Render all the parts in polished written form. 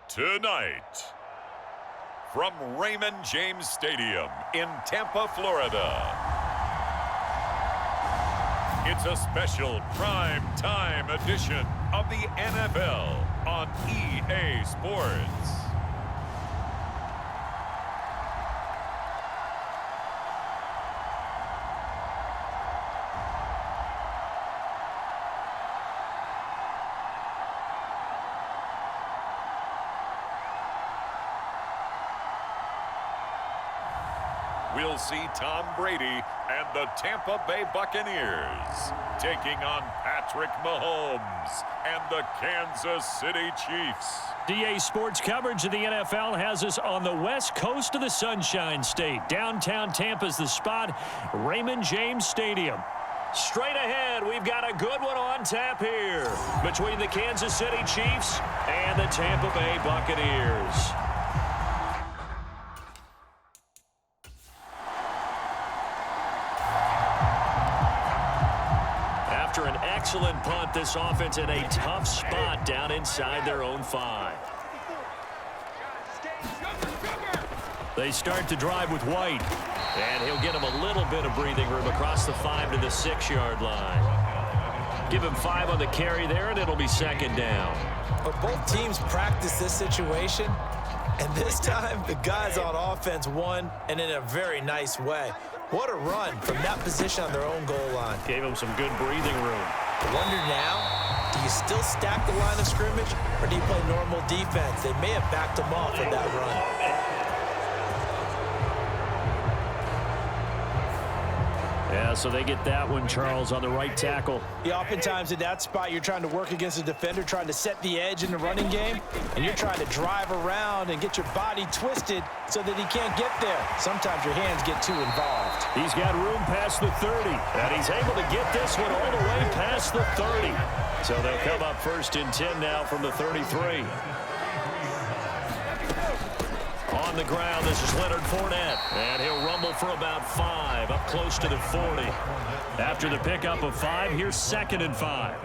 Tonight, from Raymond James Stadium in Tampa, Florida, it's a special prime time edition of the NFL on EA Sports. We'll see Tom Brady and the Tampa Bay Buccaneers taking on Patrick Mahomes and the Kansas City Chiefs. EA Sports coverage of the NFL has us on the west coast of the Sunshine State. Downtown Tampa's the spot, Raymond James Stadium. Straight ahead, we've got a good one on tap here between the Kansas City Chiefs and the Tampa Bay Buccaneers. After an excellent punt, this offense in a tough spot down inside their own 5. They start to drive with White, and he'll get him a little bit of breathing room across the 5 to the 6-yard line. Give him 5 on the carry there, and it'll be second down. But both teams practice this situation, and this time the guys on offense won, and in a very nice way. What a run from that position on their own goal line. Gave him some good breathing room. I wonder now, do you still stack the line of scrimmage, or do you play normal defense? They may have backed them off with that run. Yeah, so they get that one, Charles, on the right tackle. Yeah, oftentimes in that spot, you're trying to work against a defender, trying to set the edge in the running game, and you're trying to drive around and get your body twisted so that he can't get there. Sometimes your hands get too involved. He's got room past the 30, and he's able to get this one all the way past the 30. So they'll come up first and 10 now from the 33. On the ground, this is Leonard Fournette, and he'll rumble for about 5, up close to the 40. After the pickup of 5, here's 2nd and 5.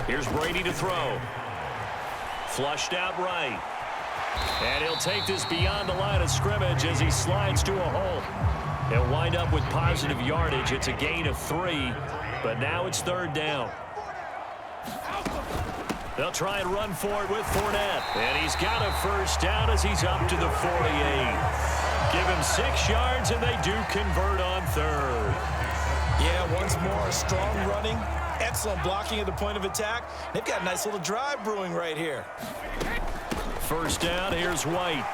Here's Brady to throw. Flushed out right. And he'll take this beyond the line of scrimmage as he slides to a hole. He'll wind up with positive yardage. It's a gain of 3, but now it's 3rd down. They'll try and run for it with Fournette. And he's got a first down as he's up to the 48. Give him 6 yards, and they do convert on 3rd. Yeah, once more, strong running, excellent blocking at the point of attack. They've got a nice little drive brewing right here. First down, here's White.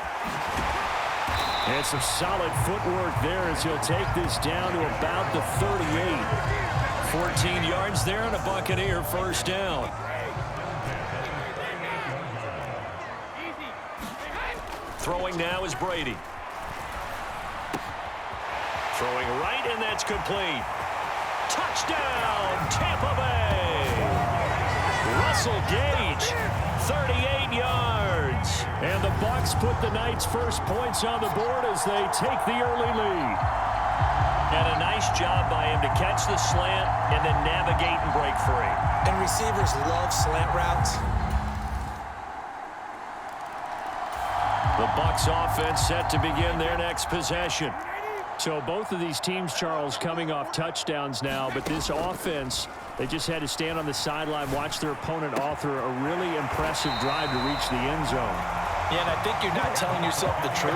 And some solid footwork there as he'll take this down to about the 38. 14 yards there and a Buccaneer first down. Throwing now is Brady. Throwing right, and that's complete. Touchdown, Tampa Bay. Russell Gage, 38 yards. And the Bucs put the Knights' first points on the board as they take the early lead. And a nice job by him to catch the slant and then navigate and break free. And receivers love slant routes. The Bucs offense set to begin their next possession. So both of these teams, Charles, coming off touchdowns now, but this offense, they just had to stand on the sideline, watch their opponent author a really impressive drive to reach the end zone. Yeah, and I think you're not telling yourself the truth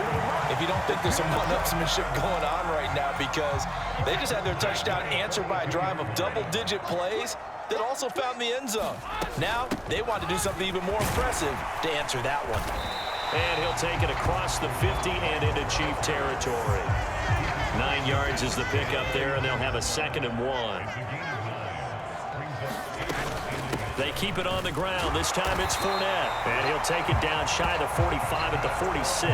if you don't think there's some one-upsmanship going on right now, because they just had their touchdown answered by a drive of double-digit plays that also found the end zone. Now they want to do something even more impressive to answer that one. And he'll take it across the 50 and into Chief territory. 9 yards is the pickup there, and they'll have a 2nd and 1. They keep it on the ground. This time it's Fournette. And he'll take it down shy of the 45 at the 46.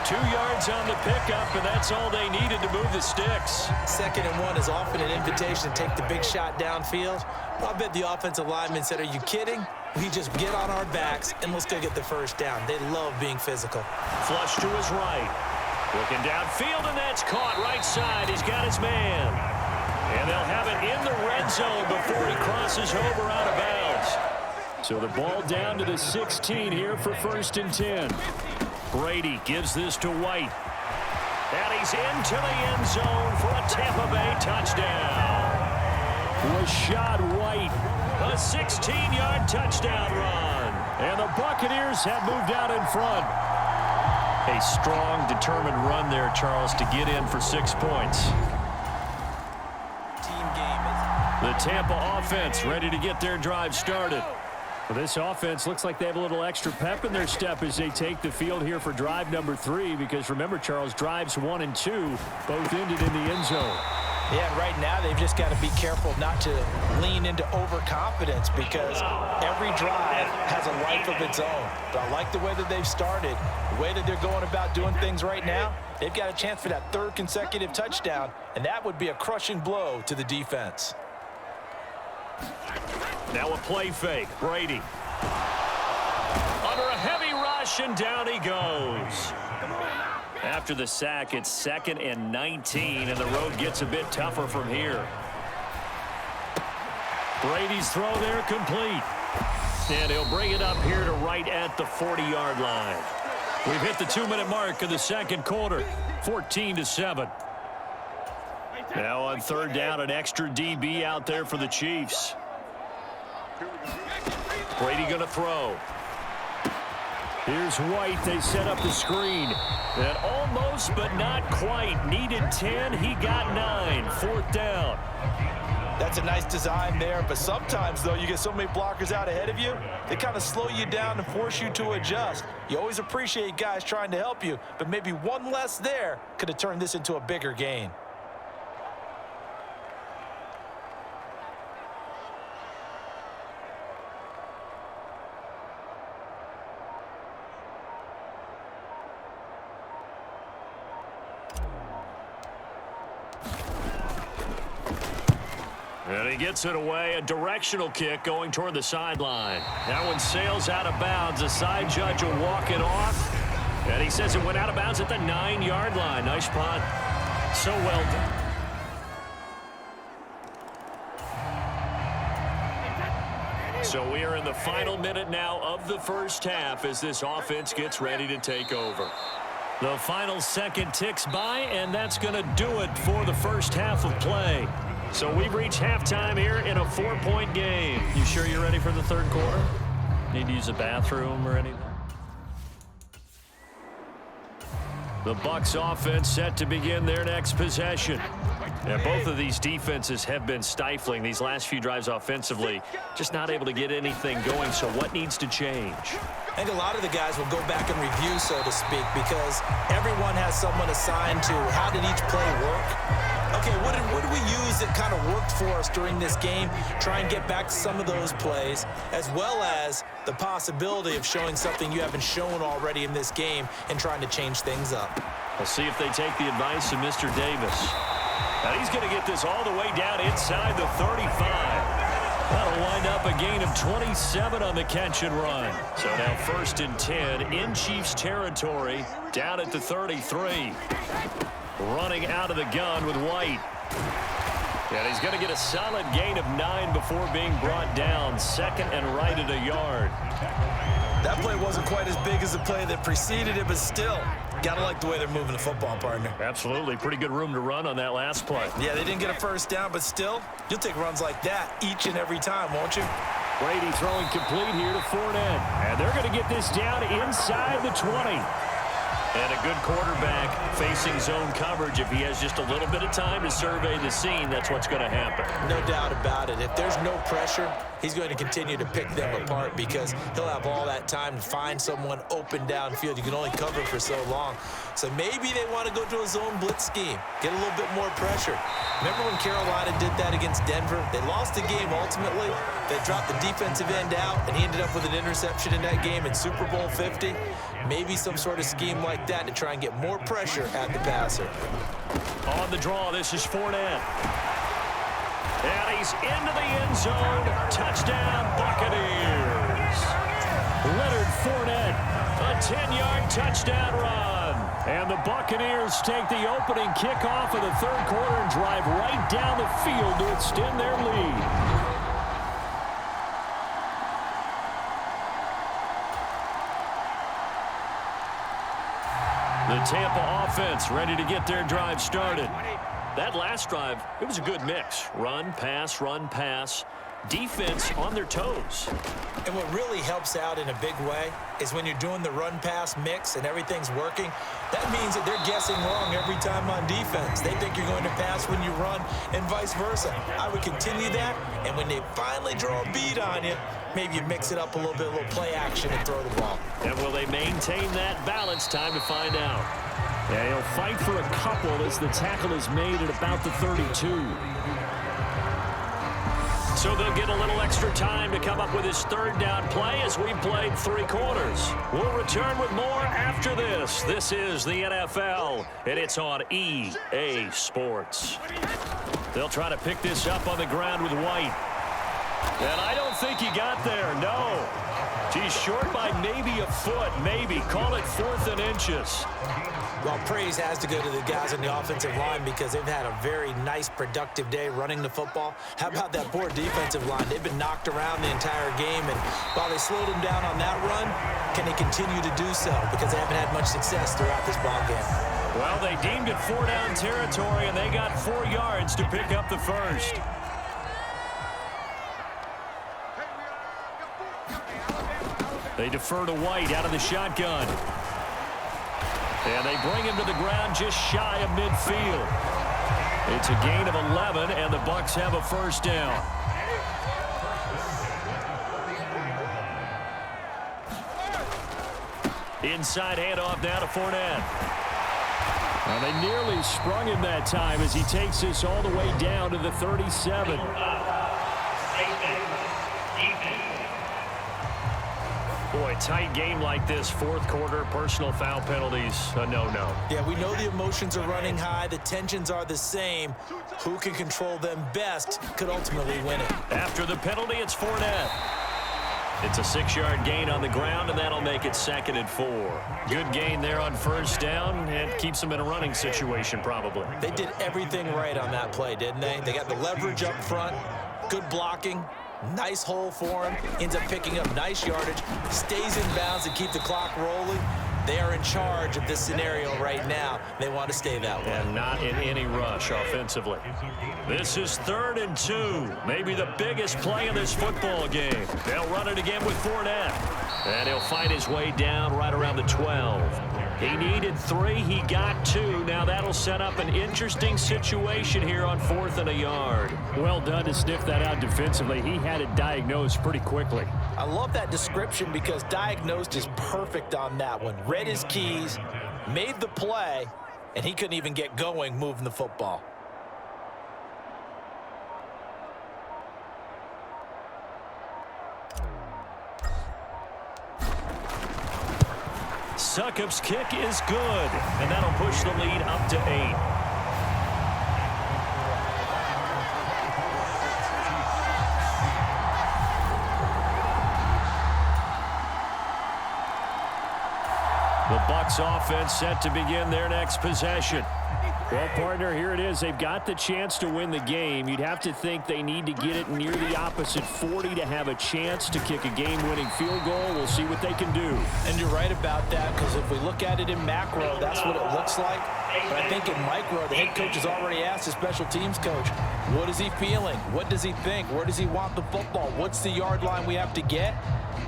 2 yards on the pickup, and that's all they needed to move the sticks. 2nd and 1 is often an invitation to take the big shot downfield. I bet the offensive lineman said, are you kidding? We just get on our backs, and let's go get the first down. They love being physical. Flush to his right. Looking downfield, and that's caught right side. He's got his man. And they'll have it in the red zone before he crosses over out of bounds. So the ball down to the 16 here for 1st and 10. Brady gives this to White. And he's into the end zone for a Tampa Bay touchdown. Rashad White, a 16-yard touchdown run. And the Buccaneers have moved out in front. A strong, determined run there, Charles, to get in for 6 points. The Tampa offense ready to get their drive started. Well, this offense looks like they have a little extra pep in their step as they take the field here for drive number 3, because remember, Charles, drives 1 and 2 both ended in the end zone. Yeah, right now they've just got to be careful not to lean into overconfidence, because every drive has a life of its own. But I like the way that they've started, the way that they're going about doing things right now. They've got a chance for that 3rd consecutive touchdown, and that would be a crushing blow to the defense. Now a play fake. Brady. Under a heavy rush, and down he goes. After the sack, it's 2nd and 19, and the road gets a bit tougher from here. Brady's throw there complete. And he'll bring it up here to right at the 40-yard line. We've hit the 2-minute mark of the 2nd quarter, 14-7. Now on 3rd down, an extra DB out there for the Chiefs. Brady going to throw. Here's White. They set up the screen. And almost, but not quite. Needed 10. He got 9. 4th down. That's a nice design there, but sometimes, though, you get so many blockers out ahead of you, they kind of slow you down and force you to adjust. You always appreciate guys trying to help you, but maybe one less there could have turned this into a bigger gain. And he gets it away, a directional kick going toward the sideline. That one sails out of bounds. The side judge will walk it off. And he says it went out of bounds at the 9-yard line. Nice punt. So well done. So we are in the final minute now of the 1st half as this offense gets ready to take over. The final 2nd ticks by, and that's going to do it for the 1st half of play. So we've reached halftime here in a 4-point game. You sure you're ready for the 3rd quarter? Need to use a bathroom or anything? The Bucs offense set to begin their next possession. And both of these defenses have been stifling these last few drives offensively. Just not able to get anything going. So what needs to change? I think a lot of the guys will go back and review, so to speak, because everyone has someone assigned to how did each play work. Okay, what did we use that kind of worked for us during this game? Try and get back to some of those plays, as well as the possibility of showing something you haven't shown already in this game and trying to change things up. We'll see if they take the advice of Mr. Davis. And he's going to get this all the way down inside the 35. That'll wind up a gain of 27 on the catch and run. So now 1st and 10 in Chiefs territory, down at the 33. Running out of the gun with White. And he's going to get a solid gain of 9 before being brought down. 2nd and right at a yard. That play wasn't quite as big as the play that preceded it, but still, got to like the way they're moving the football, partner. Absolutely. Pretty good room to run on that last play. Yeah, they didn't get a 1st down, but still, you'll take runs like that each and every time, won't you? Brady throwing complete here to Fournette. And they're going to get this down inside the 20. And a good quarterback facing zone coverage. If he has just a little bit of time to survey the scene, that's what's going to happen. No doubt about it. If there's no pressure, he's going to continue to pick them apart because he'll have all that time to find someone open downfield. You can only cover for so long. So maybe they want to go to a zone blitz scheme, get a little bit more pressure. Remember when Carolina did that against Denver? They lost the game ultimately, They dropped the defensive end out, and he ended up with an interception in that game in Super Bowl 50. Maybe some sort of scheme like that to try and get more pressure at the passer. On the draw, this is Fournette. And he's into the end zone. Touchdown, Buccaneers. Leonard Fournette, a 10-yard touchdown run. And the Buccaneers take the opening kickoff of the third quarter and drive right down the field to extend their lead. The Tampa offense ready to get their drive started. That last drive, it was a good mix. Run, pass, defense on their toes. And what really helps out in a big way is when you're doing the run-pass mix and everything's working, that means that they're guessing wrong every time on defense. They think you're going to pass when you run and vice versa. I would continue that, and when they finally draw a beat on you, maybe you mix it up a little bit, a little play action and throw the ball. And will they maintain that balance? Time to find out. Yeah, he'll fight for a couple as the tackle is made at about the 32. So they'll get a little extra time to come up with his third down play as we played 3 quarters. We'll return with more after this. This is the NFL, and it's on EA Sports. They'll try to pick this up on the ground with White. And I don't think he got there, no. He's short by maybe a foot, maybe. Call it 4th and inches. Well, praise has to go to the guys on the offensive line because they've had a very nice, productive day running the football. How about that poor defensive line? They've been knocked around the entire game, and while they slowed them down on that run, can they continue to do so? Because they haven't had much success throughout this ball game. Well, they deemed it 4-down territory, and they got 4 yards to pick up the first. They defer to White out of the shotgun. And they bring him to the ground just shy of midfield. It's a gain of 11, and the Bucs have a first down. Inside handoff now to Fournette. Well, they nearly sprung him that time as he takes this all the way down to the 37. Boy, tight game like this, 4th quarter, personal foul penalties, a no-no. Yeah, we know the emotions are running high. The tensions are the same. Who can control them best could ultimately win it. After the penalty, it's Fournette. It's a 6-yard gain on the ground, and that'll make it 2nd and 4. Good gain there on first down, and keeps them in a running situation probably. They did everything right on that play, didn't they? They got the leverage up front, good blocking. Nice hole for him. Ends up picking up nice yardage. Stays in bounds and keep the clock rolling. They are in charge of this scenario right now. They want to stay that way. And not in any rush offensively. This is 3rd and 2. Maybe the biggest play in this football game. They'll run it again with Fournette. And he'll fight his way down right around the 12. He needed 3. He got 2. Now that'll set up an interesting situation here on 4th and a yard. Well done to sniff that out defensively. He had it diagnosed pretty quickly. I love that description because diagnosed is perfect on that one. Read his keys, made the play, and he couldn't even get going moving the football. Succop's kick is good, and that'll push the lead up to 8. The Bucs offense set to begin their next possession. Well, partner, here it is. They've got the chance to win the game. You'd have to think they need to get it near the opposite 40 to have a chance to kick a game-winning field goal. We'll see what they can do. And you're right about that, because if we look at it in macro, that's what it looks like. But I think in micro, the head coach has already asked the special teams coach, what is he feeling? What does he think? Where does he want the football? What's the yard line we have to get?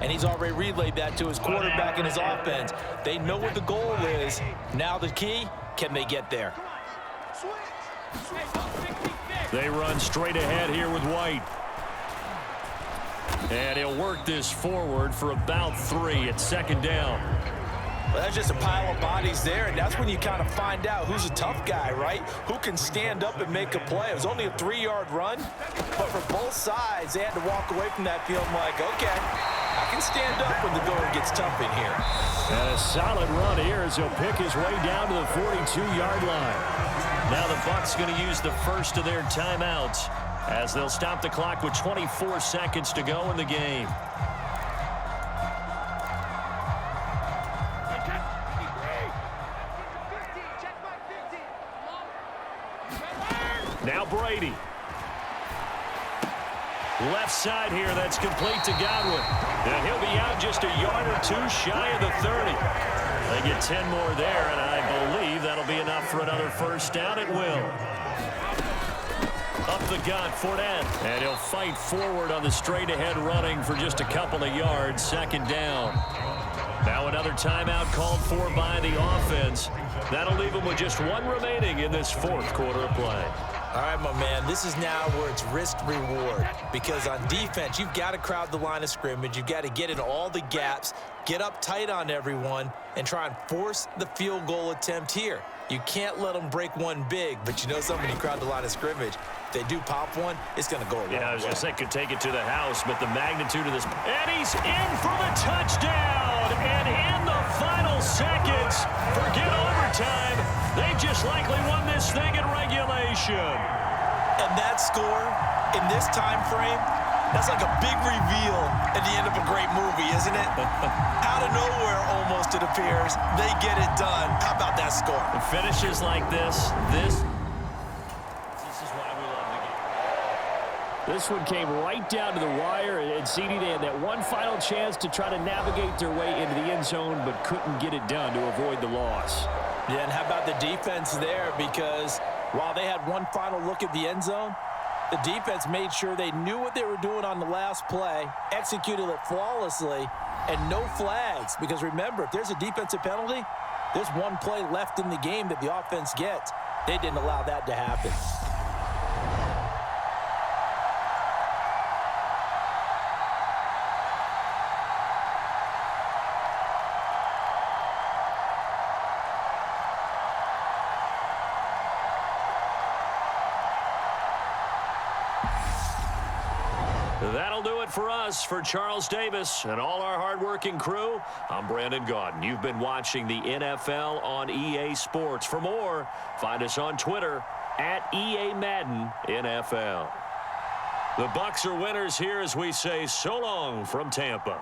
And he's already relayed that to his quarterback and his offense. They know what the goal is. Now the key, can they get there? They run straight ahead here with White. And he'll work this forward for about 3 at 2nd down. Well, that's just a pile of bodies there, and that's when you kind of find out who's a tough guy, right? Who can stand up and make a play. It was only a 3-yard run, but for both sides, they had to walk away from that field like, okay, I can stand up when the going gets tough in here. And a solid run here as he'll pick his way down to the 42-yard line. Now the Bucs going to use the first of their timeouts as they'll stop the clock with 24 seconds to go in the game. Now Brady. Left side here, that's complete to Godwin. And he'll be out just a yard or two shy of the 30. They get 10 more there, and I believe that'll be enough for another first down. It will. Up the gut, Fournette. And he'll fight forward on the straight-ahead running for just a couple of yards. Second down. Now another timeout called for by the offense. That'll leave them with just one remaining in this fourth quarter of play. All right, my man, this is now where it's risk-reward, because on defense, you've got to crowd the line of scrimmage. You've got to get in all the gaps, get up tight on everyone, and try and force the field goal attempt here. You can't let them break one big, but you know something, when you crowd the line of scrimmage, if they do pop one, it's going to go a long way. Yeah, I was going to say, could take it to the house, but the magnitude of this. And he's in for the touchdown, and in the final seconds, forget overtime, they just likely won this thing in regulation. And that score in this time frame, that's like a big reveal at the end of a great movie, isn't it? Out of nowhere, almost, it appears, they get it done. How about that score? The finishes like this is why we love the game. This one came right down to the wire, and CD, they had that one final chance to try to navigate their way into the end zone, but couldn't get it done to avoid the loss. Yeah, and how about the defense there? Because while they had one final look at the end zone, the defense made sure they knew what they were doing on the last play, executed it flawlessly, and no flags. Because remember, if there's a defensive penalty, there's one play left in the game that the offense gets. They didn't allow that to happen. That'll do it for us. For Charles Davis and all our hardworking crew, I'm Brandon Gaudin. You've been watching the NFL on EA Sports. For more, find us on Twitter at EA Madden NFL. The Bucs are winners here as we say so long from Tampa.